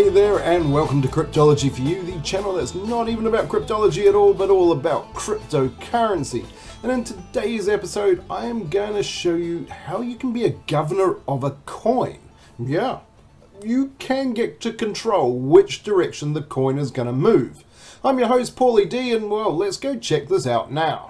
Hey there and welcome to Cryptology for You, the channel that's not even about cryptology at all, but all about cryptocurrency. And in today's episode, I am going to show you how you can be a governor of a coin. Yeah, you can get to control which direction the coin is going to move. I'm your host, Paulie D, and well, let's go check this out now.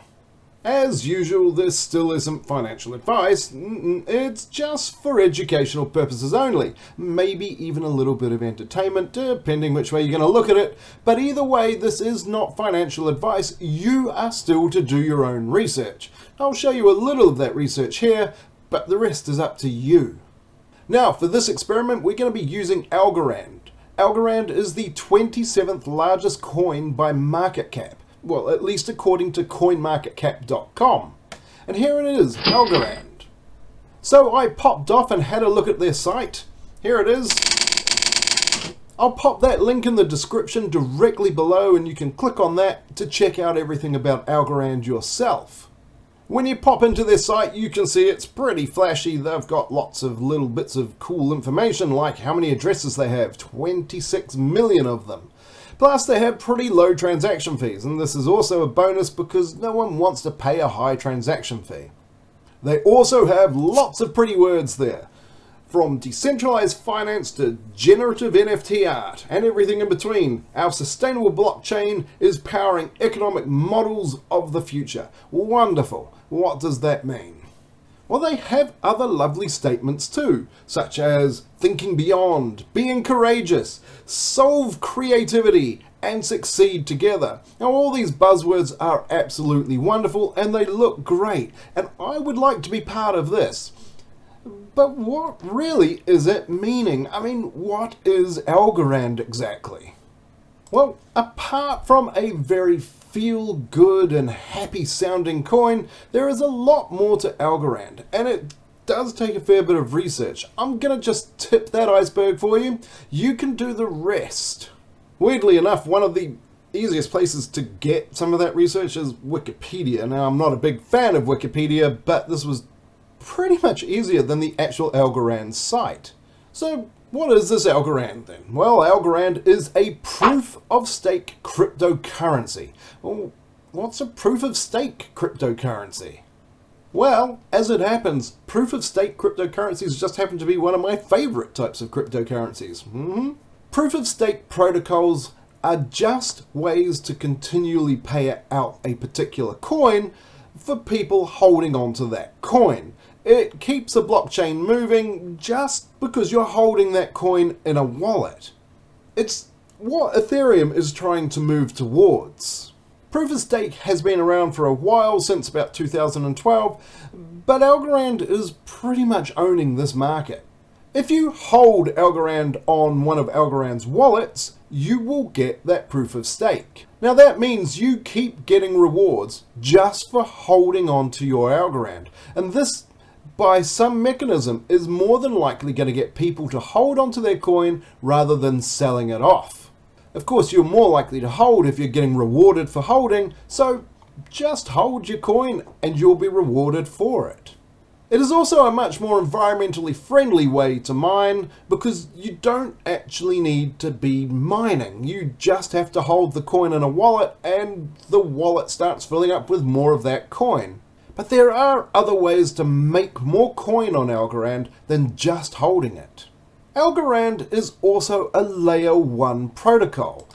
As usual, this still isn't financial advice, it's just for educational purposes only, maybe even a little bit of entertainment, depending which way you're going to look at it, but either way, this is not financial advice. You are still to do your own research. I'll show you a little of that research here, but the rest is up to you. Now, for this experiment, we're going to be using Algorand. Algorand is the 27th largest coin by market cap. Well, at least according to coinmarketcap.com. And here it is, Algorand. So I popped off and had a look at their site. Here it is. I'll pop that link in the description directly below and you can click on that to check out everything about Algorand yourself. When you pop into their site, you can see it's pretty flashy. They've got lots of little bits of cool information, like how many addresses they have, 26 million of them. Plus, they have pretty low transaction fees, and this is also a bonus because no one wants to pay a high transaction fee. They also have lots of pretty words there, from decentralized finance to generative NFT art, and everything in between. Our sustainable blockchain is powering economic models of the future. Wonderful. What does that mean? Well, they have other lovely statements too, such as thinking beyond, being courageous, solve creativity, and succeed together. Now, all these buzzwords are absolutely wonderful and they look great, and I would like to be part of this. But what really is it meaning? I mean, what is Algorand exactly? Well, apart from a very feel-good and happy-sounding coin, there is a lot more to Algorand, and it does take a fair bit of research. I'm going to just tip that iceberg for you. You can do the rest. Weirdly enough, one of the easiest places to get some of that research is Wikipedia. Now, I'm not a big fan of Wikipedia, but this was pretty much easier than the actual Algorand site. So, what is this Algorand then? Well, Algorand is a proof-of-stake cryptocurrency. Well, what's a proof-of-stake cryptocurrency? Well, as it happens, proof-of-stake cryptocurrencies just happen to be one of my favorite types of cryptocurrencies. Proof-of-stake protocols are just ways to continually pay out a particular coin for people holding on to that coin. It keeps a blockchain moving just because you're holding that coin in a wallet. It's what Ethereum is trying to move towards. Proof of stake has been around for a while, since about 2012, but Algorand is pretty much owning this market. If you hold Algorand on one of Algorand's wallets, you will get that proof of stake. Now that means you keep getting rewards just for holding on to your Algorand, and this, by some mechanism, is more than likely going to get people to hold onto their coin rather than selling it off. Of course, you're more likely to hold if you're getting rewarded for holding, so just hold your coin and you'll be rewarded for it. It is also a much more environmentally friendly way to mine because you don't actually need to be mining. You just have to hold the coin in a wallet and the wallet starts filling up with more of that coin. But there are other ways to make more coin on Algorand than just holding it. Algorand is also a layer 1 protocol.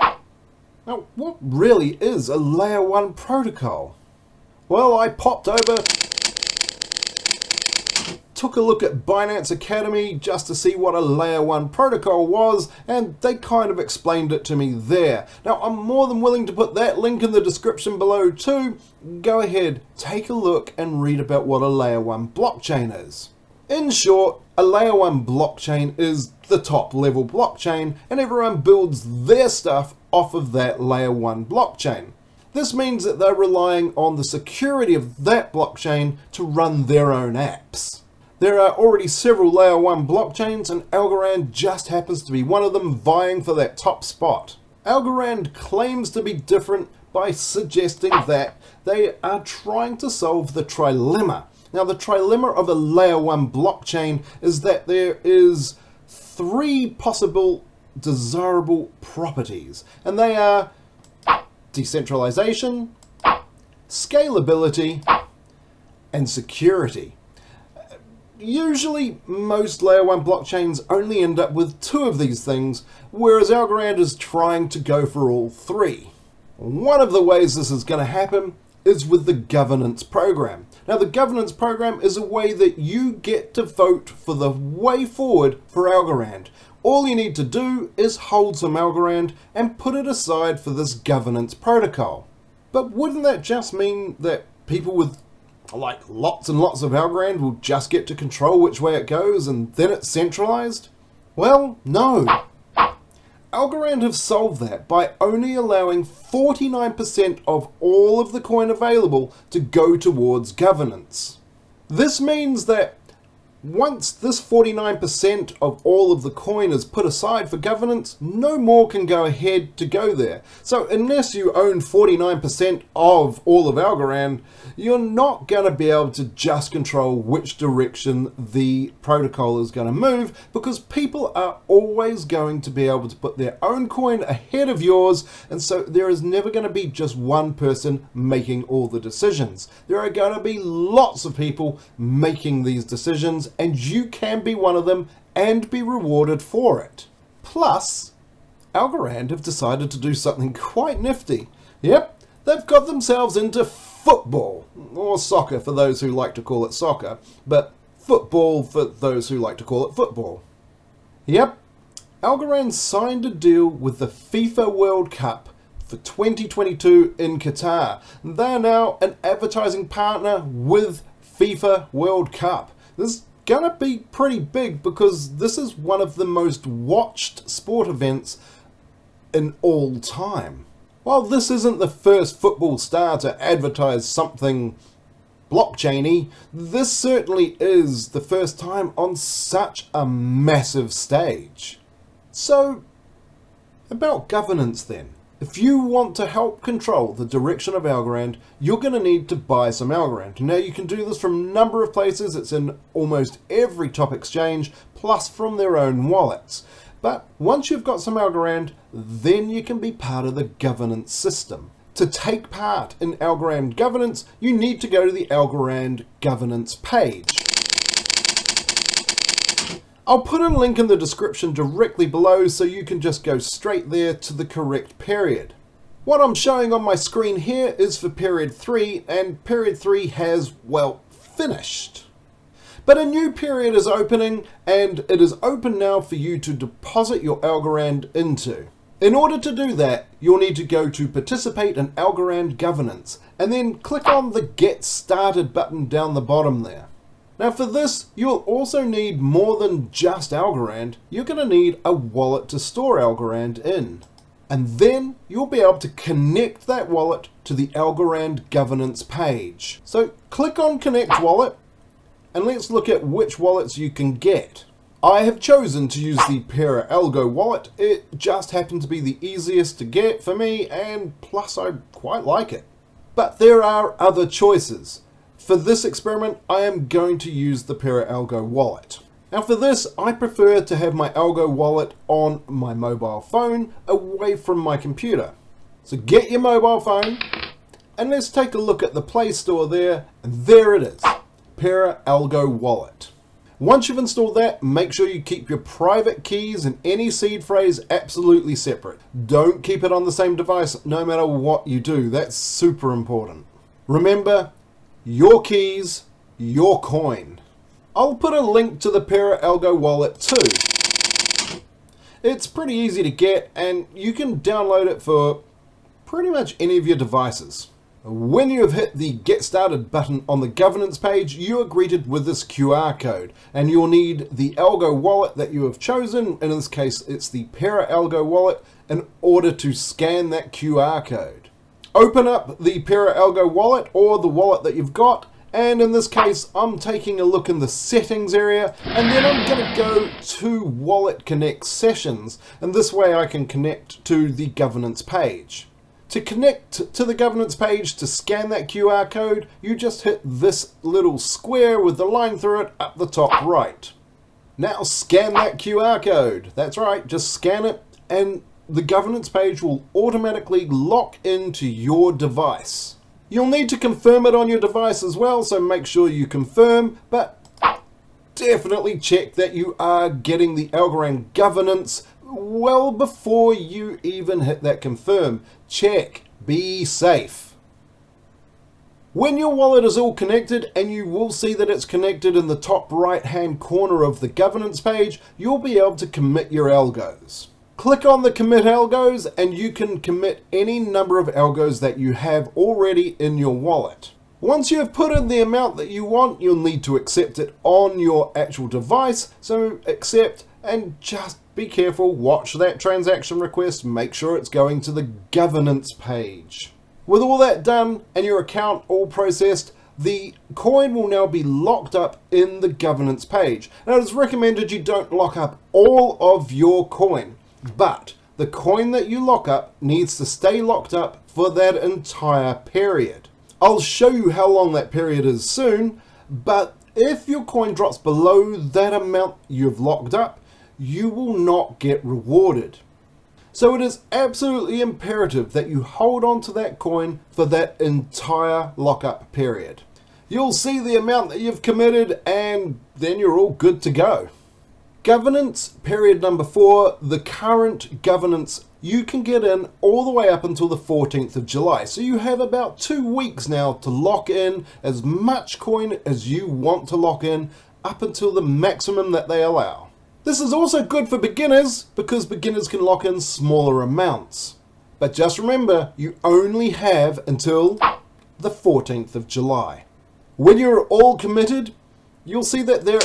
Now, what really is a layer 1 protocol? Well, I popped over, took a look at Binance Academy just to see what a layer 1 protocol was, and they kind of explained it to me there. Now, I'm more than willing to put that link in the description below too. Go ahead, take a look and read about what a layer 1 blockchain is. In short, a layer 1 blockchain is the top level blockchain, and everyone builds their stuff off of that layer 1 blockchain. This means that they're relying on the security of that blockchain to run their own apps. There are already several layer 1 blockchains, and Algorand just happens to be one of them, vying for that top spot. Algorand claims to be different by suggesting that they are trying to solve the trilemma. Now, the trilemma of a layer 1 blockchain is that there is 3 possible desirable properties, and they are decentralization, scalability, and security. Usually, most Layer 1 blockchains only end up with 2 of these things, whereas Algorand is trying to go for all 3. One of the ways this is going to happen is with the governance program. Now, the governance program is a way that you get to vote for the way forward for Algorand. All you need to do is hold some Algorand and put it aside for this governance protocol. But wouldn't that just mean that people with like lots and lots of Algorand will just get to control which way it goes and then it's centralized? Well, no. Algorand have solved that by only allowing 49% of all of the coin available to go towards governance. This means that once this 49% of all of the coin is put aside for governance, no more can go ahead to go there. So unless you own 49% of all of Algorand, you're not going to be able to just control which direction the protocol is going to move, because people are always going to be able to put their own coin ahead of yours, and so there is never going to be just one person making all the decisions. There are going to be lots of people making these decisions, and you can be one of them and be rewarded for it. Plus, Algorand have decided to do something quite nifty. Yep, they've got themselves into football, or soccer for those who like to call it soccer, but football for those who like to call it football. Yep, Algorand signed a deal with the FIFA World Cup for 2022 in Qatar. They're now an advertising partner with FIFA World Cup. This is gonna be pretty big because this is one of the most watched sport events in all time. While this isn't the first football star to advertise something blockchainy, this certainly is the first time on such a massive stage. So, about governance then. If you want to help control the direction of Algorand, you're going to need to buy some Algorand. Now, you can do this from a number of places. It's in almost every top exchange, plus from their own wallets. But once you've got some Algorand, then you can be part of the governance system. To take part in Algorand governance, you need to go to the Algorand governance page. I'll put a link in the description directly below so you can just go straight there to the correct period. What I'm showing on my screen here is for period 3, and period 3 has, well, finished. But a new period is opening, and it is open now for you to deposit your Algorand into. In order to do that, you'll need to go to Participate in Algorand Governance, and then click on the Get Started button down the bottom there. Now for this, you'll also need more than just Algorand. You're going to need a wallet to store Algorand in. And then you'll be able to connect that wallet to the Algorand governance page. So click on Connect Wallet, and let's look at which wallets you can get. I have chosen to use the Pera Algo wallet. It just happened to be the easiest to get for me, and plus I quite like it. But there are other choices. For this experiment, I am going to use the Pera Algo wallet. Now for this, I prefer to have my Algo wallet on my mobile phone, away from my computer. So get your mobile phone, and let's take a look at the Play Store there, and there it is, Pera Algo wallet. Once you've installed that, make sure you keep your private keys and any seed phrase absolutely separate. Don't keep it on the same device no matter what you do. That's super important. Remember, your keys, your coin. I'll put a link to the Pera Algo wallet too. It's pretty easy to get, and you can download it for pretty much any of your devices. When you have hit the Get Started button on the governance page, you are greeted with this QR code, and you'll need the Algo wallet that you have chosen, in this case it's the Pera Algo wallet, in order to scan that QR code. Open up the Pera Algo wallet or the wallet that you've got, and in this case I'm taking a look in the settings area, and then I'm going to go to Wallet Connect Sessions, and this way I can connect to the governance page. To connect to the governance page to scan that QR code, you just hit this little square with the line through it up the top right. Now scan that QR code. That's right, just scan it and the governance page will automatically lock into your device. You'll need to confirm it on your device as well, so make sure you confirm, but definitely check that you are getting the Algorand governance well before you even hit that confirm. Check, be safe. When your wallet is all connected, and you will see that it's connected in the top right hand corner of the governance page, you'll be able to commit your algos. Click on the commit algos and you can commit any number of algos that you have already in your wallet. Once you have put in the amount that you want, you'll need to accept it on your actual device. So accept and just be careful, watch that transaction request, make sure it's going to the governance page. With all that done and your account all processed, the coin will now be locked up in the governance page. Now, it is recommended you don't lock up all of your coin, but the coin that you lock up needs to stay locked up for that entire period. I'll show you how long that period is soon, but if your coin drops below that amount you've locked up, you will not get rewarded. So it is absolutely imperative that you hold on to that coin for that entire lockup period. You'll see the amount that you've committed and then you're all good to go. Governance period number 4, the current governance, you can get in all the way up until the 14th of July. So you have about 2 weeks now to lock in as much coin as you want to lock in up until the maximum that they allow. This is also good for beginners because beginners can lock in smaller amounts. But just remember, you only have until the 14th of July. When you're all committed, you'll see that there,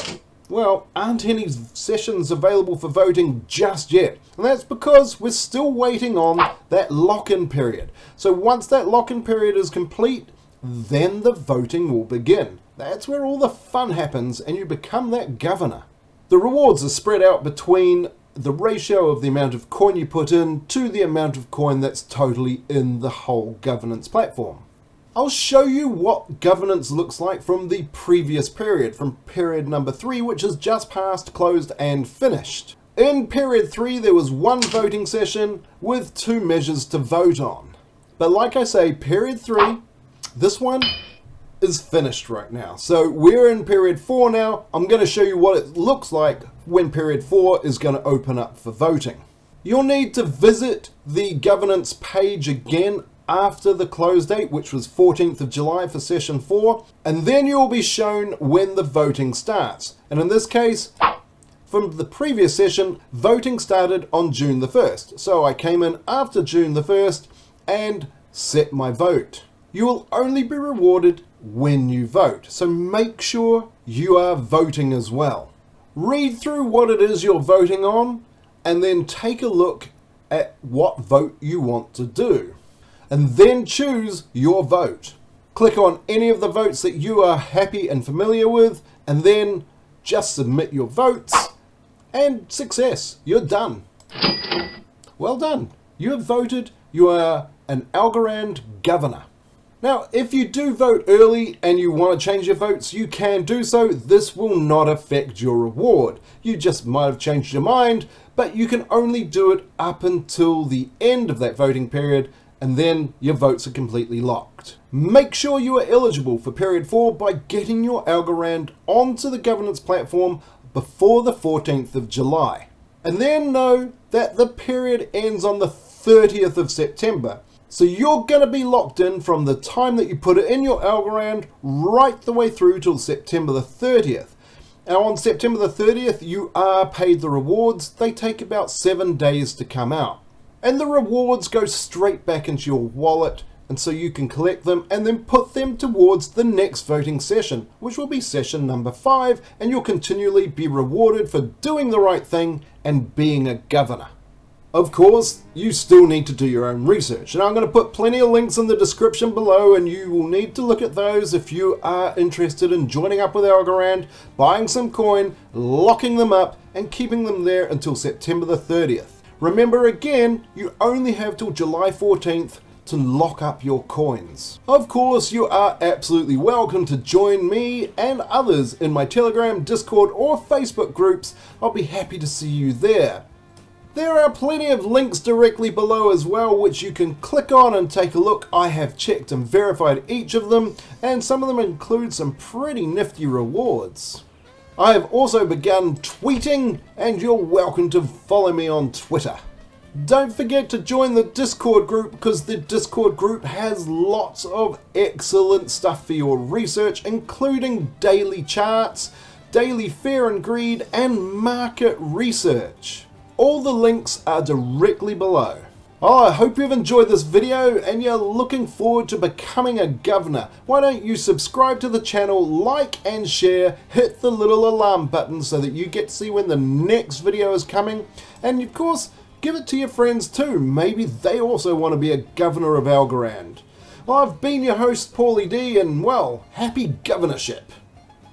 well, aren't any sessions available for voting just yet. And that's because we're still waiting on that lock-in period. So once that lock-in period is complete, then the voting will begin. That's where all the fun happens and you become that governor. The rewards are spread out between the ratio of the amount of coin you put in to the amount of coin that's totally in the whole governance platform. I'll show you what governance looks like from the previous period, from period number 3, which has just passed, closed and finished. In period 3 there was 1 voting session with 2 measures to vote on. But like I say, period 3, this one is finished right now. So we're in period 4 now. I'm going to show you what it looks like when period 4 is going to open up for voting. You'll need to visit the governance page again after the close date, which was 14th of July for session 4, and then you'll be shown when the voting starts. And in this case, from the previous session, voting started on June the 1st. So I came in after June the 1st and set my vote. You will only be rewarded when you vote, so make sure you are voting as well. Read through what it is you're voting on and then take a look at what vote you want to do, and then choose your vote. Click on any of the votes that you are happy and familiar with and then just submit your votes and success, you're done. Well done, you have voted, you are an Algorand Governor. Now, if you do vote early and you want to change your votes, you can do so. This will not affect your reward. You just might have changed your mind, but you can only do it up until the end of that voting period, and then your votes are completely locked. Make sure you are eligible for period 4 by getting your Algorand onto the governance platform before the 14th of July. And then know that the period ends on the 30th of September. So you're going to be locked in from the time that you put it in your Algorand right the way through till September the 30th. Now on September the 30th, you are paid the rewards. They take about 7 days to come out. And the rewards go straight back into your wallet, and so you can collect them and then put them towards the next voting session, which will be session number 5, and you'll continually be rewarded for doing the right thing and being a governor. Of course, you still need to do your own research, and I'm going to put plenty of links in the description below, and you will need to look at those if you are interested in joining up with Algorand, buying some coin, locking them up, and keeping them there until September the 30th. Remember again, you only have till July 14th to lock up your coins. Of course, you are absolutely welcome to join me and others in my Telegram, Discord or Facebook groups. I'll be happy to see you there. There are plenty of links directly below as well, which you can click on and take a look. I have checked and verified each of them, and some of them include some pretty nifty rewards. I have also begun tweeting, and you're welcome to follow me on Twitter. Don't forget to join the Discord group, because the Discord group has lots of excellent stuff for your research, including daily charts, daily fear and greed, and market research. All the links are directly below. I hope you've enjoyed this video and you're looking forward to becoming a governor. Why don't you subscribe to the channel, like and share, hit the little alarm button so that you get to see when the next video is coming, and of course give it to your friends too. Maybe they also want to be a governor of Algorand. I've been your host Paulie D, and well, happy governorship.